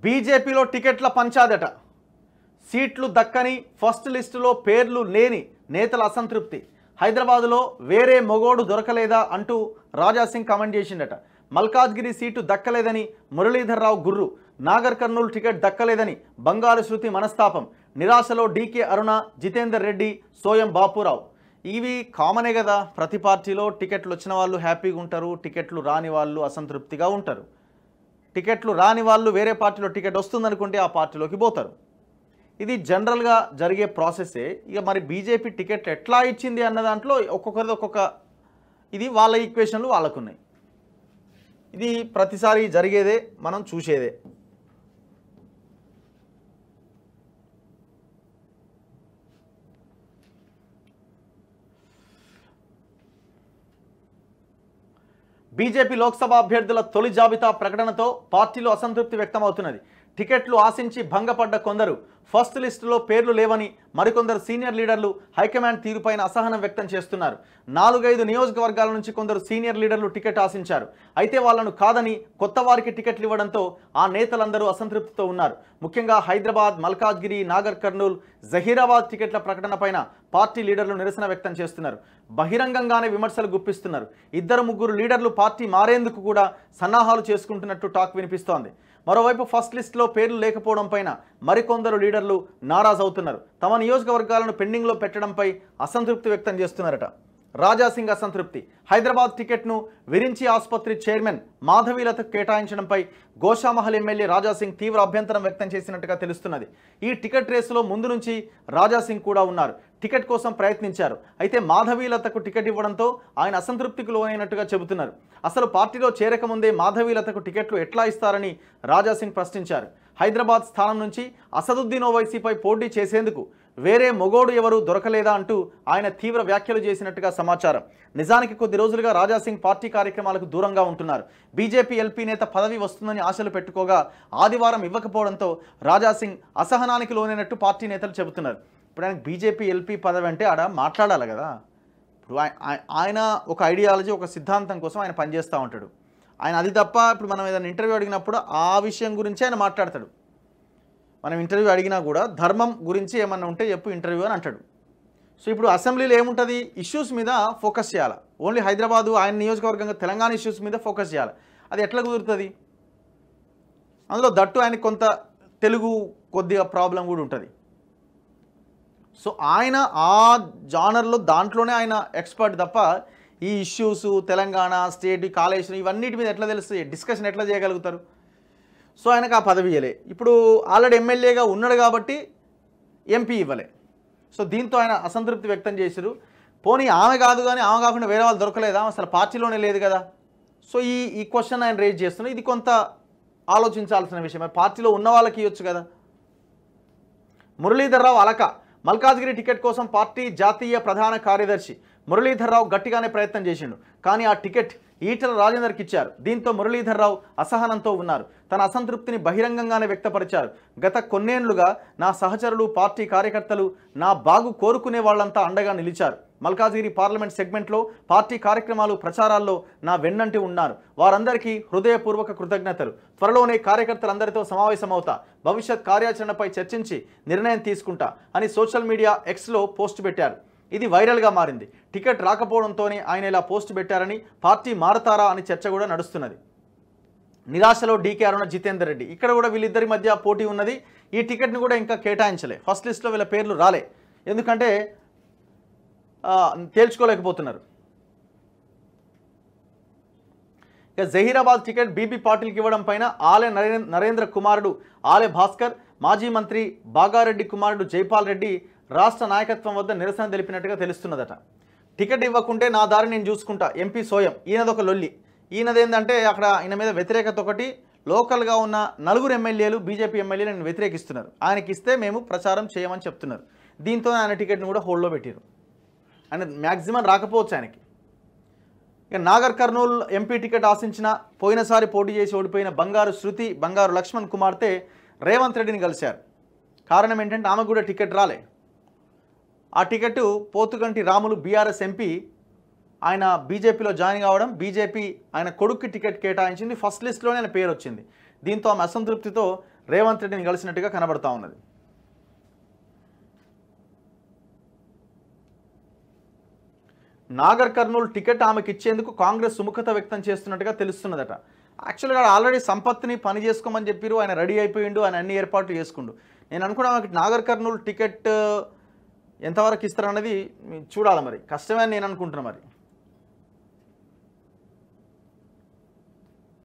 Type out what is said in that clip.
బీజేపీలో టికెట్ల పంచాదట. సీట్లు దక్కని, ఫస్ట్ లిస్టులో పేర్లు లేని నేతల అసంతృప్తి. హైదరాబాదులో వేరే మొగోడు దొరకలేదా అంటూ రాజాసింగ్ కామెంట్ చేసిండట. మల్కాజ్గిరి సీటు దక్కలేదని మురళీధర్రావు గుర్రు, నాగర్ కర్నూలు టికెట్ దక్కలేదని బంగారు శృతి మనస్తాపం, నిరాశలో డీకే అరుణ, జితేందర్ రెడ్డి, సోయం బాపురావు. ఇవి కామనే కదా, ప్రతి పార్టీలో టికెట్లు వచ్చిన వాళ్ళు హ్యాపీగా ఉంటారు, టికెట్లు రాని వాళ్ళు అసంతృప్తిగా ఉంటారు. టికెట్లు రాని వాళ్ళు వేరే పార్టీలో టికెట్ వస్తుందనుకుంటే ఆ పార్టీలోకి పోతారు. ఇది జనరల్గా జరిగే ప్రాసెస్సే. ఇక మరి బీజేపీ టికెట్లు ఎట్లా ఇచ్చింది అన్న దాంట్లో ఒక్కొక్కరిది ఒక్కొక్క ఇది వాళ్ళ ఈక్వేషన్లు వాళ్ళకున్నాయి. ఇది ప్రతిసారి జరిగేదే, మనం చూసేదే. బీజేపీ లోక్సభ అభ్యర్థుల తొలి జాబితా ప్రకటనతో పార్టీలో అసంతృప్తి వ్యక్తమవుతున్నది. టికెట్లు ఆశించి భంగపడ్డ కొందరు, ఫస్ట్ లిస్టులో పేర్లు లేవని మరికొందరు సీనియర్ లీడర్లు హైకమాండ్ తీరుపైన అసహనం వ్యక్తం చేస్తున్నారు. 4-5 నియోజకవర్గాల నుంచి కొందరు సీనియర్ లీడర్లు టికెట్ ఆశించారు. అయితే వాళ్లను కాదని కొత్త వారికి టికెట్లు ఇవ్వడంతో ఆ నేతలందరూ అసంతృప్తితో ఉన్నారు. ముఖ్యంగా హైదరాబాద్, మల్కాజ్గిరి, నాగర్ కర్నూల్, జహీరాబాద్ టికెట్ల ప్రకటనపైన పార్టీ లీడర్లు నిరసన వ్యక్తం చేస్తున్నారు. బహిరంగంగానే విమర్శలు గుప్పిస్తున్నారు. 2-3 లీడర్లు పార్టీ మారేందుకు కూడా సన్నాహాలు చేసుకుంటున్నట్టు టాక్ వినిపిస్తోంది. మరోవైపు ఫస్ట్ లిస్టులో పేర్లు లేకపోవడం పైన మరికొందరు లీడర్లు నారాజ్ అవుతున్నారు. తమ నియోజకవర్గాలను పెండింగ్లో పెట్టడంపై అసంతృప్తి వ్యక్తం చేస్తున్నారట. రాజాసింగ్ అసంతృప్తి. హైదరాబాద్ టికెట్ను విరించి ఆసుపత్రి చైర్మన్ మాధవీలతకు కేటాయించడంపై గోషామహల్ ఎమ్మెల్యే రాజాసింగ్ తీవ్ర అభ్యంతరం వ్యక్తం చేసినట్టుగా తెలుస్తున్నది. ఈ టికెట్ రేసులో ముందు నుంచి రాజాసింగ్ కూడా ఉన్నారు. టికెట్ కోసం ప్రయత్నించారు. అయితే మాధవీలతకు టికెట్ ఇవ్వడంతో ఆయన అసంతృప్తికి లోనైనట్టుగా చెబుతున్నారు. అసలు పార్టీలో చేరకముందే మాధవీలతకు టికెట్లు ఎట్లా ఇస్తారని రాజాసింగ్ ప్రశ్నించారు. హైదరాబాద్ స్థానం నుంచి అసదుద్దీన్ ఓవైసీపై పోటీ చేసేందుకు వేరే మొగోడు ఎవరు దొరకలేదా అంటూ ఆయన తీవ్ర వ్యాఖ్యలు చేసినట్టుగా సమాచారం. నిజానికి కొద్ది రోజులుగా రాజాసింగ్ పార్టీ కార్యక్రమాలకు దూరంగా ఉంటున్నారు. బీజేపీ ఎల్పీ నేత పదవి వస్తుందని ఆశలు పెట్టుకోగా ఆదివారం ఇవ్వకపోవడంతో రాజాసింగ్ అసహనానికి లోనైనట్టు పార్టీ నేతలు చెబుతున్నారు. ఇప్పుడు ఆయనకు బీజేపీ ఎల్పీ పదవి అంటే ఆడ మాట్లాడాలి కదా. ఇప్పుడు ఆయన ఒక ఐడియాలజీ, ఒక సిద్ధాంతం కోసం ఆయన పనిచేస్తూ ఉంటాడు. ఆయన అది తప్ప ఇప్పుడు మనం ఏదైనా ఇంటర్వ్యూ అడిగినప్పుడు ఆ విషయం గురించి ఆయన మాట్లాడతాడు. మనం ఇంటర్వ్యూ అడిగినా కూడా ధర్మం గురించి ఏమన్నా ఉంటే చెప్పు ఇంటర్వ్యూ అని అంటాడు. సో ఇప్పుడు అసెంబ్లీలో ఏముంటుంది, ఇష్యూస్ మీద ఫోకస్ చేయాలి. ఓన్లీ హైదరాబాదు ఆయన నియోజకవర్గంగా తెలంగాణ ఇష్యూస్ మీద ఫోకస్ చేయాలి. అది ఎట్లా కుదురుతుంది? అందులో దట్టు ఆయన కొంత తెలుగు కొద్దిగా ప్రాబ్లం కూడా ఉంటుంది. సో ఆయన ఆ జానర్లో దాంట్లోనే ఆయన ఎక్స్పర్ట్ తప్ప ఈ ఇష్యూస్ తెలంగాణ స్టేట్ కాళేశ్వరం ఇవన్నిటి మీద ఎట్లా తెలుస్తుంది, డిస్కషన్ ఎట్లా చేయగలుగుతారు? సో ఆయనకు ఆ పదవి ఇవ్వలే. ఇప్పుడు ఆల్రెడీ ఎమ్మెల్యేగా ఉన్నాడు కాబట్టి ఎంపీ ఇవ్వలే. సో దీంతో ఆయన అసంతృప్తి వ్యక్తం చేశారు. పోనీ ఆమె కాదు కానీ ఆమె కాకుండా వేరే వాళ్ళు దొరకలేదా, అసలు పార్టీలోనే లేదు కదా. సో ఈ క్వశ్చన్ ఆయన రేజ్ చేస్తున్నారు. ఇది కొంత ఆలోచించాల్సిన విషయం. పార్టీలో ఉన్న వాళ్ళకి ఇవ్వచ్చు కదా. మురళీధర్రావు అలక. మల్కాజ్గిరి టికెట్ కోసం పార్టీ జాతీయ ప్రధాన కార్యదర్శి మురళీధర్రావు గట్టిగానే ప్రయత్నం చేసిండు. కానీ ఆ టికెట్ ఈటల రాజేందర్కి ఇచ్చారు. దీంతో మురళీధర్రావు అసహనంతో ఉన్నారు. తన అసంతృప్తిని బహిరంగంగానే వ్యక్తపరిచారు. గత కొన్నేళ్లుగా నా సహచరులు, పార్టీ కార్యకర్తలు నా బాగు కోరుకునే వాళ్ళంతా అండగా నిలిచారు. మల్కాజ్గిరి పార్లమెంట్ సెగ్మెంట్లో పార్టీ కార్యక్రమాలు, ప్రచారాల్లో నా వెన్నంటి ఉన్నారు. వారందరికీ హృదయపూర్వక కృతజ్ఞతలు. త్వరలోనే కార్యకర్తలందరితో సమావేశమవుతా, భవిష్యత్ కార్యాచరణపై చర్చించి నిర్ణయం తీసుకుంటా అని సోషల్ మీడియా ఎక్స్లో పోస్ట్ పెట్టారు. ఇది వైరల్గా మారింది. టికెట్ రాకపోవడంతోనే ఆయన ఇలా పోస్ట్ పెట్టారని, పార్టీ మారతారా అని చర్చ కూడా నడుస్తున్నది. నిరాశలో డీకే అరుణ, జితేందర్ రెడ్డి. ఇక్కడ కూడా వీళ్ళిద్దరి మధ్య పోటీ ఉన్నది. ఈ టికెట్ని కూడా ఇంకా కేటాయించలే. ఫస్ట్ లిస్ట్లో వీళ్ళ పేర్లు రాలే. ఎందుకంటే తేల్చుకోలేకపోతున్నారు. ఇక జహీరాబాద్ టికెట్ బీబీ పాటిల్కి ఇవ్వడం పైన ఆలే నరేంద్ర కుమారుడు ఆలే భాస్కర్, మాజీ మంత్రి బాగారెడ్డి కుమారుడు జైపాల్ రెడ్డి రాష్ట్ర నాయకత్వం వద్ద నిరసన తెలిపినట్టుగా తెలుస్తున్నదట. టికెట్ ఇవ్వకుంటే నా దారి నేను చూసుకుంటా. ఎంపీ సోయం. ఈయనదొక లొల్లి. ఈయనదేంటంటే అక్కడ ఈయన మీద వ్యతిరేకత ఒకటి, లోకల్గా ఉన్న 4 ఎమ్మెల్యేలు బీజేపీ ఎమ్మెల్యేలు ఆయన వ్యతిరేకిస్తున్నారు. ఆయనకి ఇస్తే మేము ప్రచారం చేయమని చెప్తున్నారు. దీంతో ఆయన టికెట్ని కూడా హోల్డ్లో పెట్టారు. ఆయన మ్యాక్సిమం రాకపోవచ్చు ఆయనకి. ఇక నాగర్ కర్నూల్ ఎంపీ టికెట్ ఆశించిన, పోయినసారి పోటీ చేసి ఓడిపోయిన బంగారు శృతి, బంగారు లక్ష్మణ్ కుమార్తె రేవంత్ రెడ్డిని కలిశారు. కారణం ఏంటంటే ఆమెకు కూడా టికెట్ రాలే. ఆ ticket Pothuganti Ramulu BRS MP ఆయన బీజేపీలో జాయిన్ కావడం, బీజేపీ ఆయన కొడుక్కి టికెట్ కేటాయించింది. ఫస్ట్ లిస్ట్లోనే ఆయన పేరు వచ్చింది. దీంతో ఆమె అసంతృప్తితో రేవంత్ రెడ్డిని కలిసినట్టుగా కనబడతా ఉన్నది. నాగర్ కర్నూలు టికెట్ ఆమెకి ఇచ్చేందుకు కాంగ్రెస్ సుముఖత వ్యక్తం చేస్తున్నట్టుగా తెలుస్తున్నదట. యాక్చువల్గా ఆల్రెడీ సంపత్ని పని చేసుకోమని చెప్పారు, ఆయన రెడీ అయిపోయిండు, ఆయన అన్ని ఏర్పాట్లు చేసుకుండు. నేను అనుకున్నా నాగర్ కర్నూలు టికెట్ ఎంతవరకు ఇస్తారన్నది చూడాలి, మరి కష్టమే అని నేను అనుకుంటున్నా మరి.